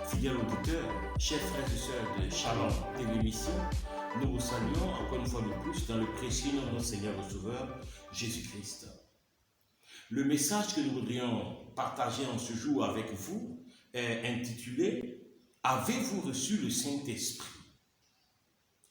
Fidèles auditeurs, chers frères et sœurs de Shalom Télémission, nous vous saluons encore une fois de plus dans le précieux nom de notre Seigneur et Sauveur, Jésus-Christ. Le message que nous voudrions partager en ce jour avec vous est intitulé « Avez-vous reçu le Saint-Esprit »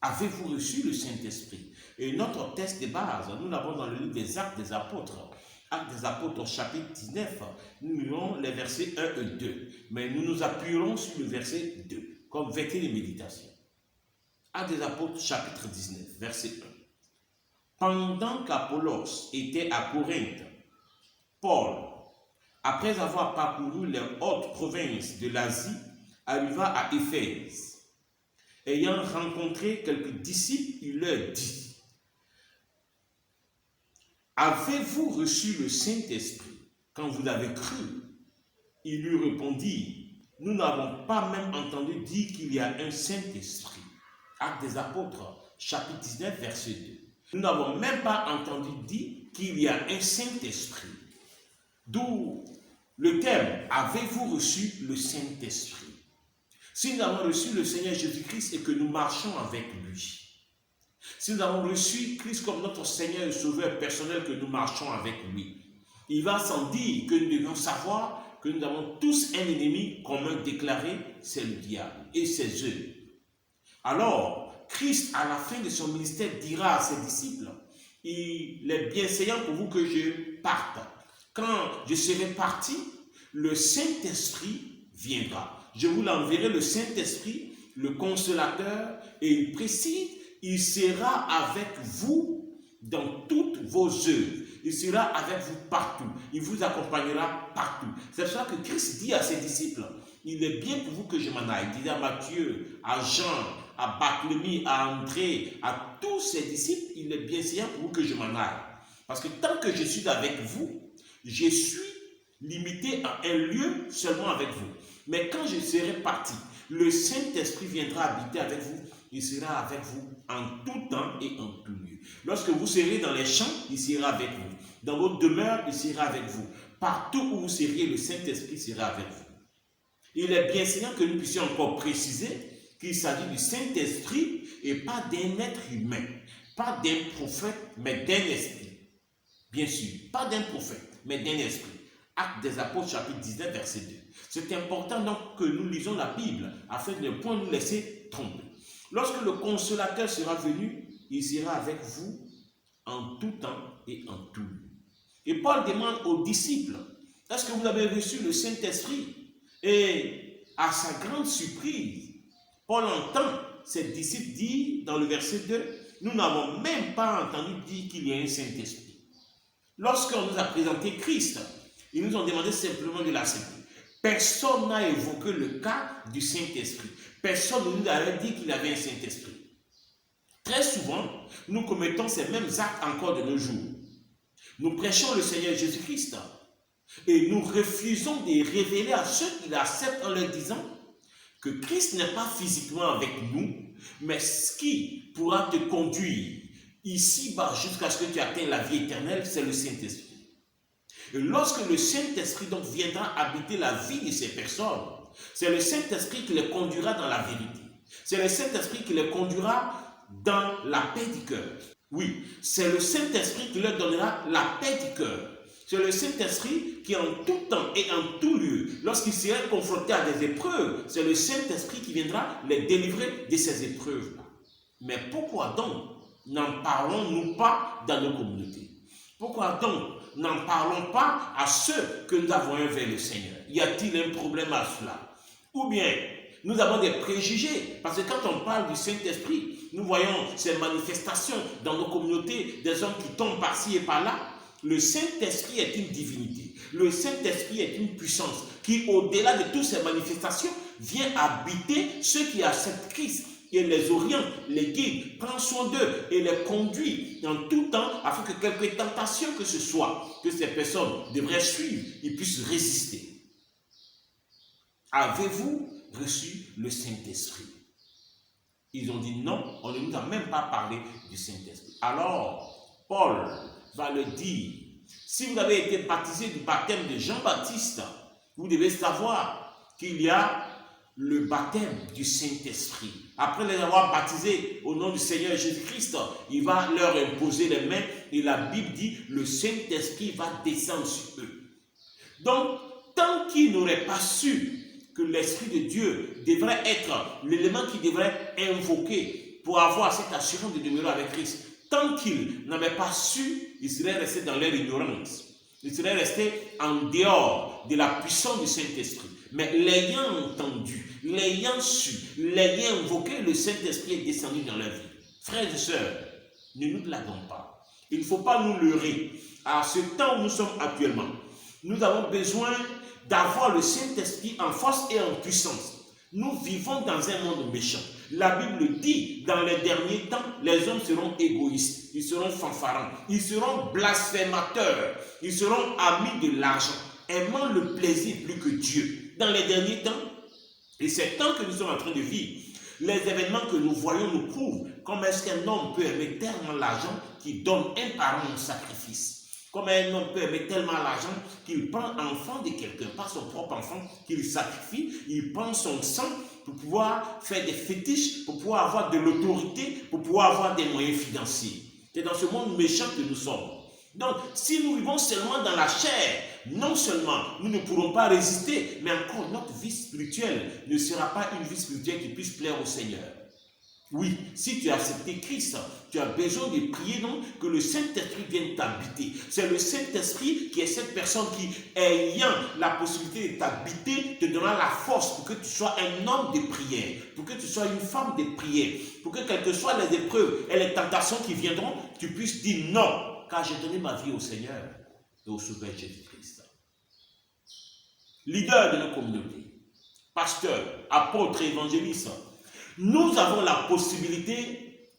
Avez-vous reçu le Saint-Esprit? Et notre texte de base, nous l'avons dans le livre des Actes des Apôtres. Actes des Apôtres, chapitre 19, nous lirons les versets 1 et 2. Mais nous nous appuierons sur le verset 2, comme vecteur de méditation. Actes des Apôtres, chapitre 19, verset 1. Pendant qu'Apollos était à Corinthe, Paul, après avoir parcouru les hautes provinces de l'Asie, arriva à Éphèse. Ayant rencontré quelques disciples, il leur dit: avez-vous reçu le Saint-Esprit quand vous l'avez cru? Ils lui répondirent: nous n'avons pas même entendu dire qu'il y a un Saint-Esprit. Actes des Apôtres, chapitre 19, verset 2. Nous n'avons même pas entendu dire qu'il y a un Saint-Esprit. D'où le thème: avez-vous reçu le Saint-Esprit? Si nous avons reçu le Seigneur Jésus-Christ et que nous marchons avec lui, si nous avons reçu Christ comme notre Seigneur et Sauveur personnel, que nous marchons avec lui, il va sans dire que nous devons savoir que nous avons tous un ennemi commun déclaré, c'est le diable et ses œuvres. Alors, Christ, à la fin de son ministère, dira à ses disciples: il est bienséant pour vous que je parte. Quand je serai parti, le Saint-Esprit viendra. Je vous l'enverrai, le Saint-Esprit, le Consolateur, et il précise: il sera avec vous dans toutes vos œuvres. Il sera avec vous partout. Il vous accompagnera partout. C'est pour ça que Christ dit à ses disciples: il est bien pour vous que je m'en aille. Il dit à Matthieu, à Jean, à Barthélemy, à André, à tous ses disciples: il est bien pour vous que je m'en aille. Parce que tant que je suis avec vous, je suis limité à un lieu seulement avec vous. Mais quand je serai parti, le Saint-Esprit viendra habiter avec vous. Il sera avec vous en tout temps et en tout lieu. Lorsque vous serez dans les champs, il sera avec vous. Dans votre demeure, il sera avec vous. Partout où vous seriez, le Saint-Esprit sera avec vous. Il est bien sûr que nous puissions encore préciser qu'il s'agit du Saint-Esprit et pas d'un être humain, pas d'un prophète, mais d'un esprit. Bien sûr, pas d'un prophète, mais d'un esprit. Actes des Apôtres, chapitre 19, verset 2. C'est important donc que nous lisons la Bible afin de ne point nous laisser tromper. Lorsque le Consolateur sera venu, il sera avec vous en tout temps et en tout lieu. Et Paul demande aux disciples: est-ce que vous avez reçu le Saint-Esprit? Et à sa grande surprise, Paul entend ses disciples dire dans le verset 2: nous n'avons même pas entendu dire qu'il y a un Saint-Esprit. Lorsqu'on nous a présenté Christ, ils nous ont demandé simplement de l'accepter. Personne n'a évoqué le cas du Saint-Esprit. Personne ne nous a dit qu'il y avait un Saint-Esprit. Très souvent, nous commettons ces mêmes actes encore de nos jours. Nous prêchons le Seigneur Jésus-Christ et nous refusons de révéler à ceux qui l'acceptent en leur disant que Christ n'est pas physiquement avec nous, mais ce qui pourra te conduire ici-bas jusqu'à ce que tu atteignes la vie éternelle, c'est le Saint-Esprit. Et lorsque le Saint-Esprit donc viendra habiter la vie de ces personnes, c'est le Saint-Esprit qui les conduira dans la vérité. C'est le Saint-Esprit qui les conduira dans la paix du cœur. Oui, c'est le Saint-Esprit qui leur donnera la paix du cœur. C'est le Saint-Esprit qui en tout temps et en tout lieu, lorsqu'ils seraient confrontés à des épreuves, c'est le Saint-Esprit qui viendra les délivrer de ces épreuves-là. Mais pourquoi donc n'en parlons-nous pas dans nos communautés? Pourquoi donc n'en parlons pas à ceux que nous avons vers le Seigneur? Y a-t-il un problème à cela? Ou bien nous avons des préjugés? Parce que quand on parle du Saint-Esprit, nous voyons ces manifestations dans nos communautés, des hommes qui tombent par-ci et par-là. Le Saint-Esprit est une divinité. Le Saint-Esprit est une puissance qui, au-delà de toutes ces manifestations, vient habiter ceux qui acceptent Christ. Et les oriente, les guide, prend soin d'eux et les conduit en tout temps afin que quelque tentation que ce soit que ces personnes devraient suivre, ils puissent résister. Avez-vous reçu le Saint-Esprit? Ils ont dit non, on ne nous a même pas parlé du Saint-Esprit. Alors, Paul va le dire Si vous avez été baptisé du baptême de Jean-Baptiste, vous devez savoir qu'il y a le baptême du Saint-Esprit. Après les avoir baptisés au nom du Seigneur Jésus-Christ, il va leur imposer les mains et la Bible dit le Saint-Esprit va descendre sur eux. Donc, tant qu'ils n'auraient pas su que l'Esprit de Dieu devrait être l'élément qui devrait invoquer pour avoir cette assurance de demeurer avec Christ, tant qu'ils n'avaient pas su, ils seraient restés dans leur ignorance. Ils seraient restés en dehors de la puissance du Saint-Esprit. Mais l'ayant entendu, l'ayant su, l'ayant invoqué, le Saint-Esprit est descendu dans leur vie. Frères et sœurs, ne nous blaguons pas. Il ne faut pas nous leurrer. À ce temps où nous sommes actuellement, nous avons besoin d'avoir le Saint-Esprit en force et en puissance. Nous vivons dans un monde méchant. La Bible dit, dans les derniers temps, les hommes seront égoïstes, ils seront fanfarons, ils seront blasphémateurs, ils seront amis de l'argent, aimant le plaisir plus que Dieu. Dans les derniers temps, et c'est tant que nous sommes en train de vivre, les événements que nous voyons nous prouvent comment est-ce qu'un homme peut aimer tellement l'argent qu'il donne un parent en sacrifice. Comme un homme peut aimer tellement l'argent qu'il prend enfant de quelqu'un, pas son propre enfant, qu'il sacrifie, il prend son sang pour pouvoir faire des fétiches, pour pouvoir avoir de l'autorité, pour pouvoir avoir des moyens financiers. C'est dans ce monde méchant que nous sommes. Donc, si nous vivons seulement dans la chair, non seulement nous ne pourrons pas résister, mais encore notre vie spirituelle ne sera pas une vie spirituelle qui puisse plaire au Seigneur. Oui, si tu as accepté Christ, tu as besoin de prier donc que le Saint-Esprit vienne t'habiter. C'est le Saint-Esprit qui est cette personne qui, ayant la possibilité de t'habiter, te donnera la force pour que tu sois un homme de prière, pour que tu sois une femme de prière, pour que quelles que soient les épreuves et les tentations qui viendront, tu puisses dire non, car j'ai donné ma vie au Seigneur et au Sauveur Jésus-Christ. Leader de nos communautés, pasteur, apôtre, évangéliste, nous avons la possibilité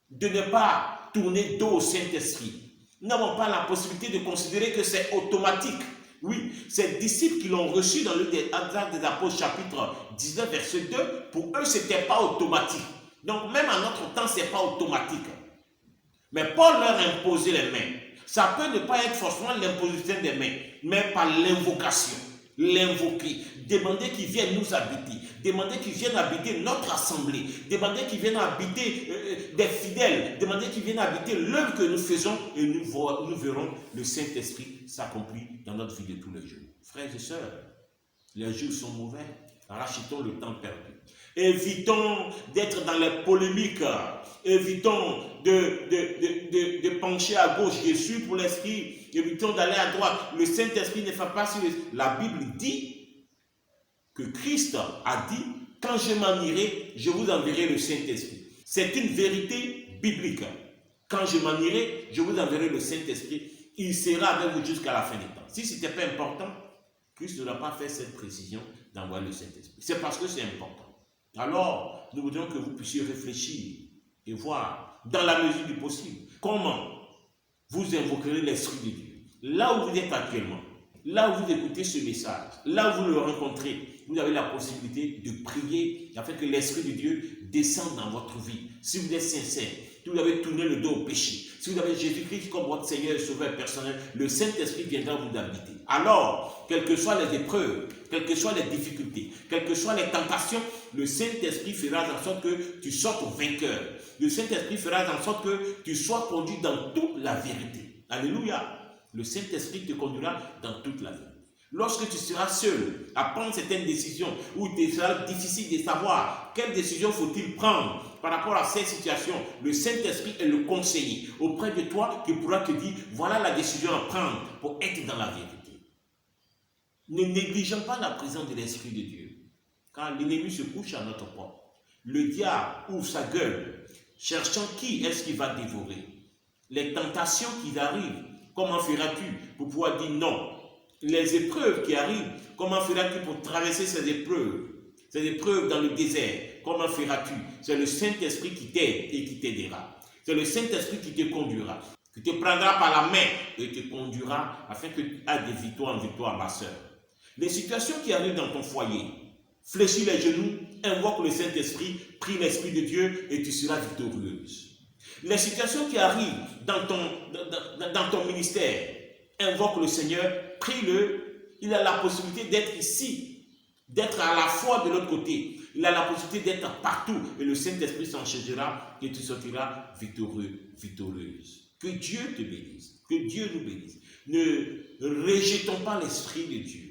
de ne pas tourner dos au Saint-Esprit. Nous n'avons pas la possibilité de considérer que c'est automatique. Oui, ces disciples qui l'ont reçu dans le Actes des Apôtres chapitre 19 verset 2, pour eux, ce n'était pas automatique. Donc même à notre temps, ce n'est pas automatique. Mais Paul leur a imposé les mains. Ça peut ne pas être forcément l'imposition des mains, mais par l'invocation. L'invoquer, demander qu'il vienne nous habiter, demander qu'il vienne habiter notre assemblée, demander qu'il vienne habiter des fidèles, demander qu'il vienne habiter l'œuvre que nous faisons et nous verrons le Saint-Esprit s'accomplir dans notre vie de tous les jours. Frères et sœurs, les jours sont mauvais, rachetons le temps perdu. Évitons d'être dans les polémiques, évitons de pencher à gauche, je suis pour l'esprit, évitons d'aller à droite. Le Saint-Esprit ne fait pas sur la Bible dit que Christ a dit, quand je m'en irai, je vous enverrai le Saint-Esprit. C'est une vérité biblique. Quand je m'en irai, je vous enverrai le Saint-Esprit. Il sera avec vous jusqu'à la fin des temps. Si ce n'était pas important, Christ n'aura pas fait cette précision d'envoyer le Saint-Esprit. C'est parce que c'est important. Alors, nous voudrions que vous puissiez réfléchir et voir, dans la mesure du possible, comment vous invoquerez l'Esprit de Dieu. Là où vous êtes actuellement, là où vous écoutez ce message, là où vous le rencontrez, vous avez la possibilité de prier afin que l'Esprit de Dieu descende dans votre vie. Si vous êtes sincère, si vous avez tourné le dos au péché, si vous avez Jésus-Christ comme votre Seigneur et Sauveur personnel, le Saint-Esprit viendra vous habiter. Alors, quelles que soient les épreuves, quelles que soient les difficultés, quelles que soient les tentations, le Saint-Esprit fera en sorte que tu sortes vainqueur. Le Saint-Esprit fera en sorte que tu sois conduit dans toute la vérité. Alléluia. Le Saint-Esprit te conduira dans toute la vérité. Lorsque tu seras seul à prendre certaines décisions, où il sera difficile de savoir quelle décision faut-il prendre par rapport à cette situation, le Saint-Esprit est le conseiller auprès de toi qui pourra te dire, voilà la décision à prendre pour être dans la vérité. Ne négligeons pas la présence de l'Esprit de Dieu, car l'ennemi se couche à notre porte. Le diable ouvre sa gueule, cherchant qui est-ce qu'il va dévorer. Les tentations qui arrivent, comment feras-tu pour pouvoir dire non? Les épreuves qui arrivent, comment feras-tu pour traverser ces épreuves dans le désert? Comment feras-tu? C'est le Saint-Esprit qui t'aide et qui t'aidera. C'est le Saint-Esprit qui te conduira, qui te prendra par la main et te conduira afin que tu aies des victoires en victoire, ma soeur. Les situations qui arrivent dans ton foyer, fléchis les genoux, invoque le Saint-Esprit, prie l'Esprit de Dieu et tu seras victorieuse. Les situations qui arrivent dans ton ministère, invoque le Seigneur, prie-le. Il a la possibilité d'être ici, d'être à la fois de l'autre côté. Il a la possibilité d'être partout. Et le Saint-Esprit s'en chargera et tu sortiras victorieux, victorieuse. Que Dieu te bénisse. Que Dieu nous bénisse. Ne rejetons pas l'Esprit de Dieu.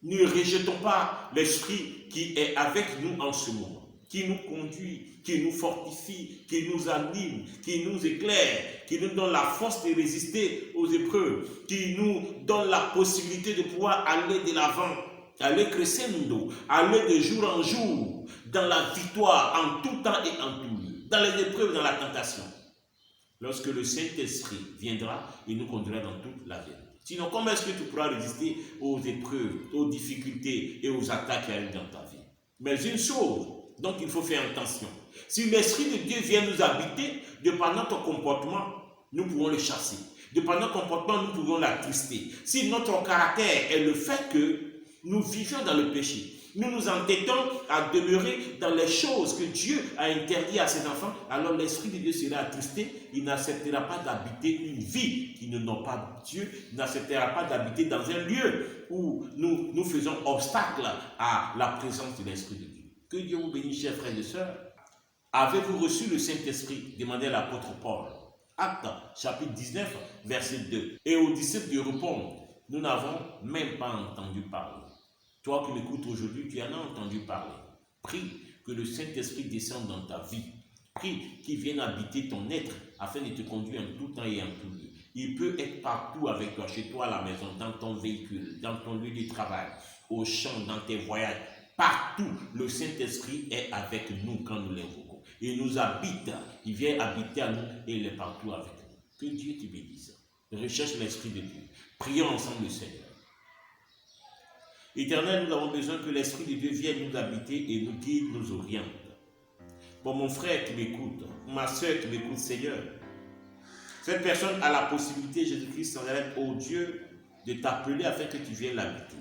Ne rejetons pas l'Esprit qui est avec nous en ce moment, qui nous conduit, qui nous fortifie, qui nous anime, qui nous éclaire, qui nous donne la force de résister aux épreuves, qui nous donne la possibilité de pouvoir aller de l'avant, aller crescendo, aller de jour en jour, dans la victoire, en tout temps et en tout lieu, dans les épreuves, dans la tentation. Lorsque le Saint-Esprit viendra, il nous conduira dans toute la vérité. Sinon, comment est-ce que tu pourras résister aux épreuves, aux difficultés et aux attaques qui arrivent dans ta vie? Mais une chose, donc il faut faire attention. Si l'Esprit de Dieu vient nous habiter, de par notre comportement, nous pouvons le chasser. De par notre comportement, nous pouvons l'attrister. Si notre caractère est le fait que nous vivions dans le péché, nous nous entêtons à demeurer dans les choses que Dieu a interdites à ses enfants, alors l'Esprit de Dieu sera attristé. Il n'acceptera pas d'habiter une vie qui ne n'a pas Dieu. Il n'acceptera pas d'habiter dans un lieu où nous faisons obstacle à la présence de l'Esprit de Dieu. Que Dieu vous bénisse, chers frères et sœurs. Avez-vous reçu le Saint-Esprit? Demandait l'apôtre Paul. Actes, chapitre 19, verset 2. Et aux disciples de répondre, nous n'avons même pas entendu parler. Toi qui m'écoutes aujourd'hui, tu en as entendu parler. Prie que le Saint-Esprit descende dans ta vie. Prie qu'il vienne habiter ton être afin de te conduire en tout temps et en tout lieu. Il peut être partout avec toi, chez toi à la maison, dans ton véhicule, dans ton lieu de travail, au champ, dans tes voyages. Partout, le Saint-Esprit est avec nous quand nous l'invoquons. Il nous habite, il vient habiter à nous et il est partout avec nous. Que Dieu te bénisse. Recherche l'Esprit de Dieu. Prions ensemble le Seigneur. Éternel, nous avons besoin que l'Esprit de Dieu vienne nous habiter et nous guide, nous oriente. Bon, mon frère qui m'écoute, ma soeur qui m'écoute, Seigneur, cette personne a la possibilité, Jésus-Christ, ô Dieu, de t'appeler afin que tu viennes l'habiter.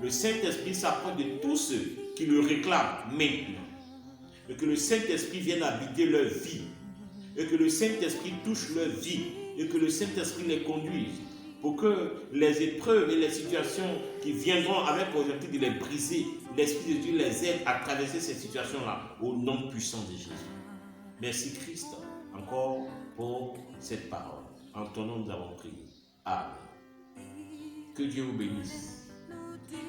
Le Saint-Esprit s'approche de tous ceux qui le réclament maintenant. Et que le Saint-Esprit vienne habiter leur vie. Et que le Saint-Esprit touche leur vie. Et que le Saint-Esprit les conduise. Pour que les épreuves et les situations qui viendront avec l'objectif de les briser, l'Esprit de Dieu les aide à traverser ces situations-là au nom puissant de Jésus. Merci Christ encore pour cette parole. En ton nom nous avons prié. Amen. Que Dieu vous bénisse.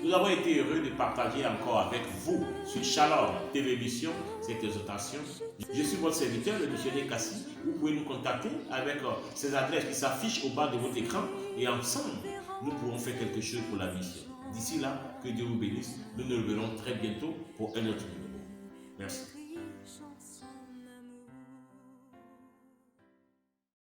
Nous avons été heureux de partager encore avec vous sur Shalom TV Mission cette exhortation. Je suis votre serviteur, le missionnaire Kassi. Vous pouvez nous contacter avec ces adresses qui s'affichent au bas de votre écran et ensemble, nous pourrons faire quelque chose pour la mission. D'ici là, que Dieu vous bénisse. Nous nous reverrons très bientôt pour un autre numéro. Merci.